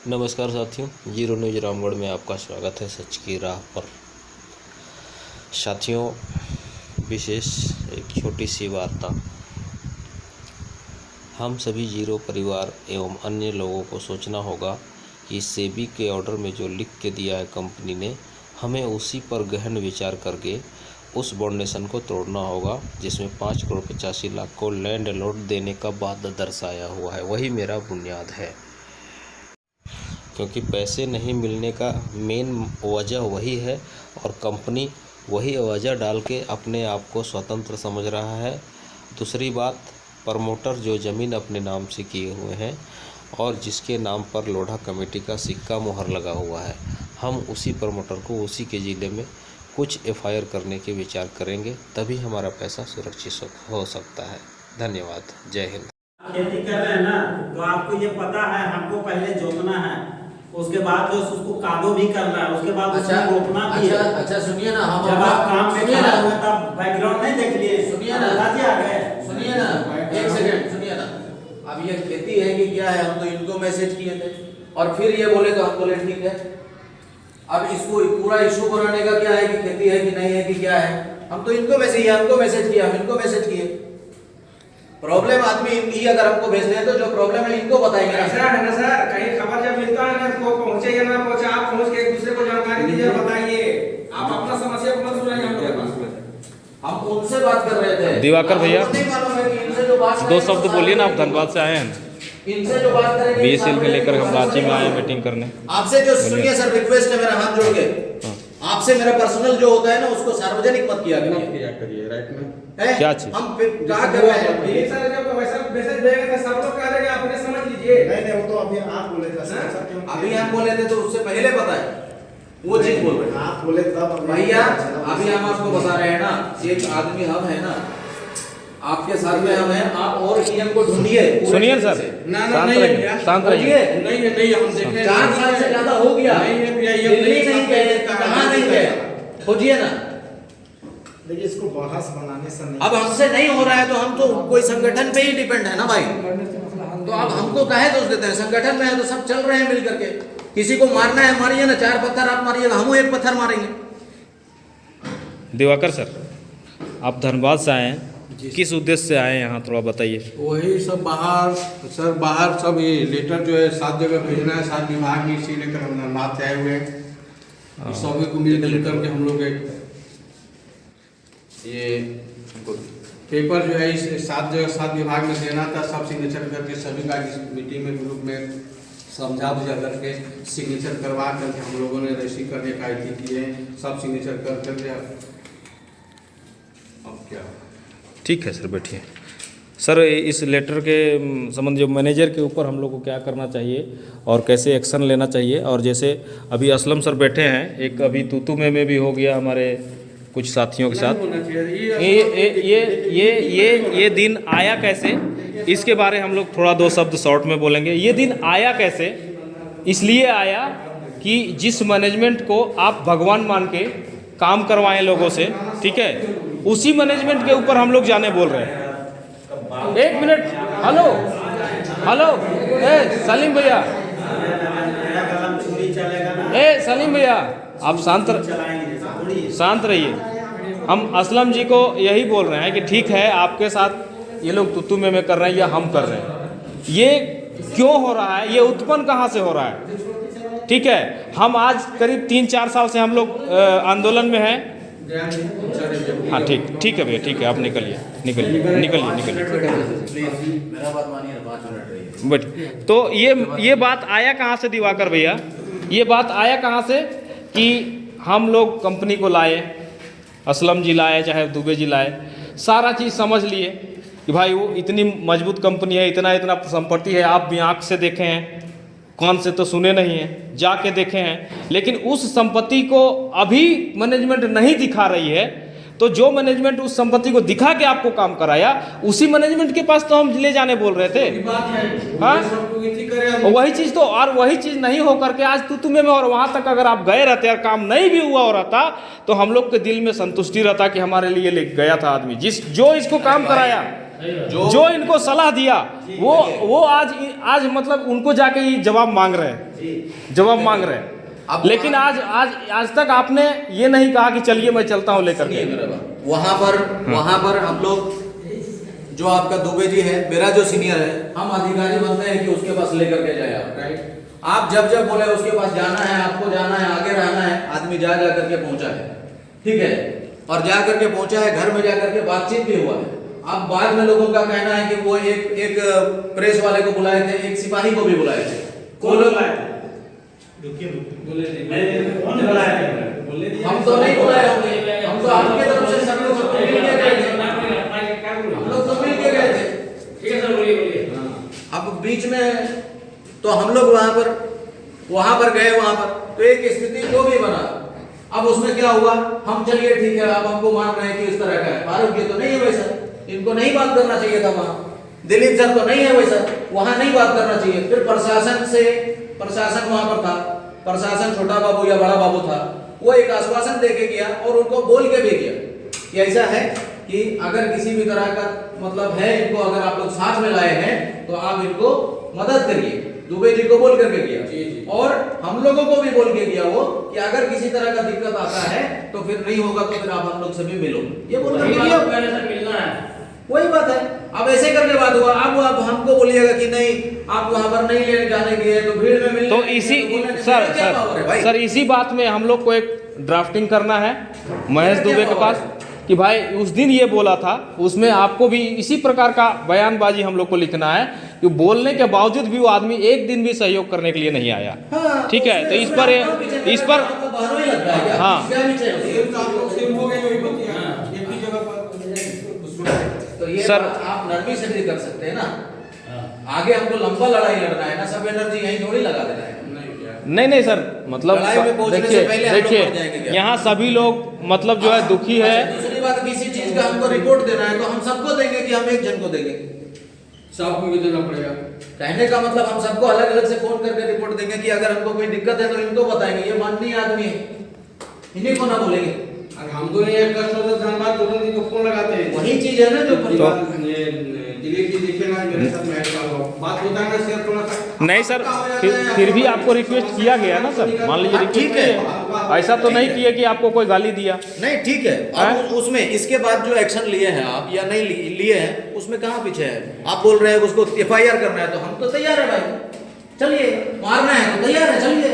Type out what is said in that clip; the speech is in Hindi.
नमस्कार साथियों, जीरो न्यूज रामगढ़ में आपका स्वागत है। सच की राह पर साथियों, विशेष एक छोटी सी वार्ता। हम सभी जीरो परिवार एवं अन्य लोगों को सोचना होगा कि सेबी के ऑर्डर में जो लिख के दिया है कंपनी ने, हमें उसी पर गहन विचार करके उस बॉन्डेशन को तोड़ना होगा जिसमें 5,85,00,000 को लैंड अलॉट देने का वादा दर्शाया हुआ है। वही मेरा बुनियाद है, क्योंकि पैसे नहीं मिलने का मेन वजह वही है और कंपनी वही वजह डाल के अपने आप को स्वतंत्र समझ रहा है। दूसरी बात, प्रमोटर जो ज़मीन अपने नाम से किए हुए हैं और जिसके नाम पर लोढ़ा कमेटी का सिक्का मुहर लगा हुआ है, हम उसी प्रमोटर को उसी के ज़िले में कुछ एफआईआर करने के विचार करेंगे, तभी हमारा पैसा सुरक्षित हो सकता है। धन्यवाद। जय हिंद। खेती कर रहे हैं ना, तो आपको ये पता है हमको पहले जोतना है, उसके बाद जो उसको कादो भी करना है, उसके बाद उसको रोपना भी है। अच्छा सुनिए ना, हम जब आप काम में खड़े हुए तब बैकग्राउंड नहीं देख लिए? सुनिए ना, राजी आ गए। सुनिए ना, एक सेकंड सुनिए ना। अब ये खेती है कि क्या है? हम तो इनको मैसेज किए थे और फिर ये बोले तो हम बोले ठीक है। अब इसको पूरा इशू बनाने का क्या है कि खेती है कि नहीं है कि क्या है? हम तो इनको मैसेज किया, हमको मैसेज किया, हम इनको मैसेज किए। प्रॉब्लम आदमी इनकी अगर हमको भेजते हैं तो जो प्रॉब्लम है इनको बताएंगे। ऐसा है ना सर, कहीं खबर जब मिलता है ना तो पहुंचे या ना पहुंचे, आप पहुंच के एक दूसरे को जानकारी दीजिए, बताइए। आप अपना समस्या को मत सुनाइए हम लोग के पास। हम उनसे बात कर रहे थे। दिवाकर भैया, नहीं मालूम है कि इनसे जो बात दो शब्द बोलिए ना। आप धनबाद से आए हैं, इनसे जो बात करेंगे बीएसएल में लेकर हम रांची में आए हैं मीटिंग करने। आपसे जो सुनिए सर, रिक्वेस्ट है मेरा, हाथ जोड़ के आपसे, मेरा पर्सनल जो होता है ना उसको सार्वजनिक मत किया करिए। राइट में क्या चीज? हम क्या कर रहे हैं? ये सर जब वैसा मैसेज देंगे तो सब लोग कह देंगे, आपने समझ लीजिए। नहीं वो तो अभी आप बोले थे सर। अभी हम बोले थे तो उससे पहले बताए वो चीज बोल रहे हैं। आप बोले तब भैया अभी हम आपको बता रहे हैं ना, एक आदमी हम है ना, आपके साथ में हम हैं, आप और ईएम को ढूंढिए। सुनिए सर, ना शांत रहिए, शांत रहिए। नहीं हम देखें 4 साल से ज्यादा हो गया। दिल्ली नहीं गए, कहाँ नहीं गए, खोजिए ना। देखिए, इसको बहस बनाने से नहीं। अब हमसे नहीं हो रहा है तो हम तो कोई संगठन पे ही डिपेंड है ना भाई। तो अब हमको काहे दोष देते हैं? संगठन में है तो सब चल रहे हैं मिल करके। किसी को मारना है मारिए ना, 4 पत्थर आप मारिएगा, हम एक पत्थर मारेंगे। दिवाकर सर, आप धनबाद से आए हैं, किस उद्देश्य से आए हैं यहाँ, थोड़ा बताइए। वही सब बाहर सर, बाहर सब ये लेटर जो है 7 जगह भेजना है, 7 विभाग में, इसी लेकर हम धनबाद से आए हुए हैं। सभी को मिल करके हम लोग एक ये पेपर जो है इस 7 जगह 7 विभाग में देना था, सब सिग्नेचर करके सभी का इस मीटिंग में ग्रुप में समझा बुझा करके सिग्नेचर करवा करके हम लोगों ने रजिस्ट्री करने का आई की है, सब सिग्नेचर कर करके अब क्या। ठीक है सर, बैठिए। सर, इस लेटर के संबंध जो मैनेजर के ऊपर हम लोग को क्या करना चाहिए और कैसे एक्शन लेना चाहिए, और जैसे अभी असलम सर बैठे हैं, एक अभी तूतू में भी हो गया हमारे कुछ साथियों के साथ। ये दिन आया कैसे, इसके बारे हम लोग थोड़ा 2 शब्द शॉर्ट में बोलेंगे। ये दिन आया कैसे? इसलिए आया कि जिस मैनेजमेंट को आप भगवान मान के काम करवाएं लोगों से, ठीक है, उसी मैनेजमेंट के ऊपर हम लोग जाने बोल रहे हैं। 1 मिनट, हेलो सलीम भैया, सलीम भैया आप शांत रहिए। हम असलम जी को यही बोल रहे हैं कि ठीक है, आपके साथ ये लोग तुतु में कर रहे हैं या हम कर रहे हैं, ये क्यों हो रहा है, ये उत्पन्न कहाँ से हो रहा है? ठीक है, हम आज करीब 3-4 साल से हम लोग आंदोलन में हैं। हाँ ठीक है भैया, ठीक है, आप निकलिए। मेरा बात मानिए, 5 मिनट रहिए। बट तो ये बात आया कहाँ से दिवाकर भैया? ये बात आया कहाँ से कि हम लोग कंपनी को लाए, असलम जी लाए चाहे दुबे जी लाए, सारा चीज़ समझ लिए कि भाई वो इतनी मजबूत कंपनी है, इतना संपत्ति है, आप भी आँख से देखे हैं, कान से तो सुने नहीं हैं, जाके देखे हैं, लेकिन उस संपत्ति को अभी मैनेजमेंट नहीं दिखा रही है। तो जो मैनेजमेंट उस संपत्ति को दिखा के आपको काम कराया, उसी मैनेजमेंट के पास तो हम ले जाने बोल रहे थे। हाँ, वही चीज़ तो, और वही चीज़ नहीं हो करके आज तुतुमे में और वहाँ तक अगर आप गए रहते और काम नहीं भी हुआ हो रहता तो हम लोग के दिल में संतुष्टि रहता कि हमारे लिए ले गया था आदमी जो इसको काम कराया। जो इनको सलाह दिया वो आज मतलब उनको जाके ये जवाब मांग रहे हैं, जवाब मांग रहे हैं। लेकिन आज तक आपने ये नहीं कहा कि चलिए मैं चलता हूँ लेकर के। वहाँ पर हम लोग जो आपका दुबे जी है, मेरा जो सीनियर है, हम अधिकारी बनते हैं कि उसके पास लेकर के जाए आप, राइट। आप जब बोले उसके पास जाना है, आपको जाना है, आगे रहना है, आदमी जा करके पहुंचा है, ठीक है, और जा करके पहुंचा है, घर में जा करके बातचीत भी हुआ है। अब बाद में लोगों का कहना है कि वो एक प्रेस वाले को बुलाए थे, एक सिपाही को भी बुलाए थे। कौन बुलाए थे? हम तो नहीं बुलाए होंगे, हम तो आपके तरफ से सब लोग मिल के गए थे, हम लोग तो मिल के गए थे। ठीक है सर, बोलिए। अब बीच में तो हम लोग वहां पर गए, वहां पर तो एक स्थिति जो भी बना, अब उसमें क्या हुआ, हम चलिए ठीक है, अब हमको मान रहे हैं कि इस तरह का है। फारूक ये तो नहीं है वैसा, इनको नहीं बात करना चाहिए था वहां। दिलीप सर तो नहीं है वैसा, वहां नहीं बात करना चाहिए। फिर प्रशासन वहां पर था, प्रशासन छोटा बाबू या बड़ा बाबू था, वो एक आश्वासन दे के गया और उनको बोल के भी गया कि ऐसा है कि अगर किसी भी तरह का मतलब है, इनको अगर आप लोग साथ में लाए हैं तो आप इनको मदद करिए। दुबे जी को बोल करके गया और हम लोगों को भी बोल के गया वो कि अगर किसी तरह का दिक्कत आता है तो फिर नहीं होगा तो फिर आप हम लोग से भी मिलो, ये बोल करके गया। मिलना है, वही बात है। अब ऐसे करके बात हुआ, अब हमको बोलिएगा कि नहीं आप वहां पर नहीं लेने जाने के लिए, तो भीड़ में मिलने तो इसी सर इसी बात में हम लोग को एक ड्राफ्टिंग करना है महेश दुबे के पास कि भाई उस दिन ये बोला था, उसमें आपको भी इसी प्रकार का बयानबाजी हम लोग को लिखना है कि बोलने के बावजूद भी वो आदमी एक दिन भी सहयोग करने के लिए नहीं आया। हाँ, ठीक है, तो इस पर हाँ तो ये सर आप नरमी से भी कर सकते हैं ना। आगे हमको लंबा लड़ाई लड़ना है ना, सब एनर्जी यहीं थोड़ी लगा देना है। नहीं सर, मतलब देखिए यहाँ सभी लोग मतलब जो है दुखी है। दूसरी बात, किसी चीज का हमको रिपोर्ट देना है तो हम सबको देंगे कि हम एक जन को देंगे? सबको भी देना पड़ेगा। कहने का मतलब हम सबको अलग अलग से फोन करके रिपोर्ट देंगे कि अगर हमको कोई दिक्कत है तो इनको बताएंगे। ये माननीय आदमी है, इन्हीं को ना बोलेंगे। अगर हमको नहीं एक कष्ट होता धनबाद तुरंत इनको फोन लगाते हैं। वही चीज है ना जो दिलीप जी देखिएगा मेरे साथ मैच का बात होता है ना, शेयर थोड़ा सा नहीं सर, फिर भी आपको रिक्वेस्ट किया गया ना सर, मान लीजिए ठीक है, ऐसा तो नहीं किया कि आपको कोई गाली दिया। नहीं ठीक है। अब उसमें इसके बाद जो एक्शन लिए हैं आप या नहीं लिए हैं, उसमें कहाँ पीछे है? आप बोल रहे हैं उसको FIR करना है, तो हम तो तैयार है भाई, चलिए। मारना है तो तैयार है, चलिए।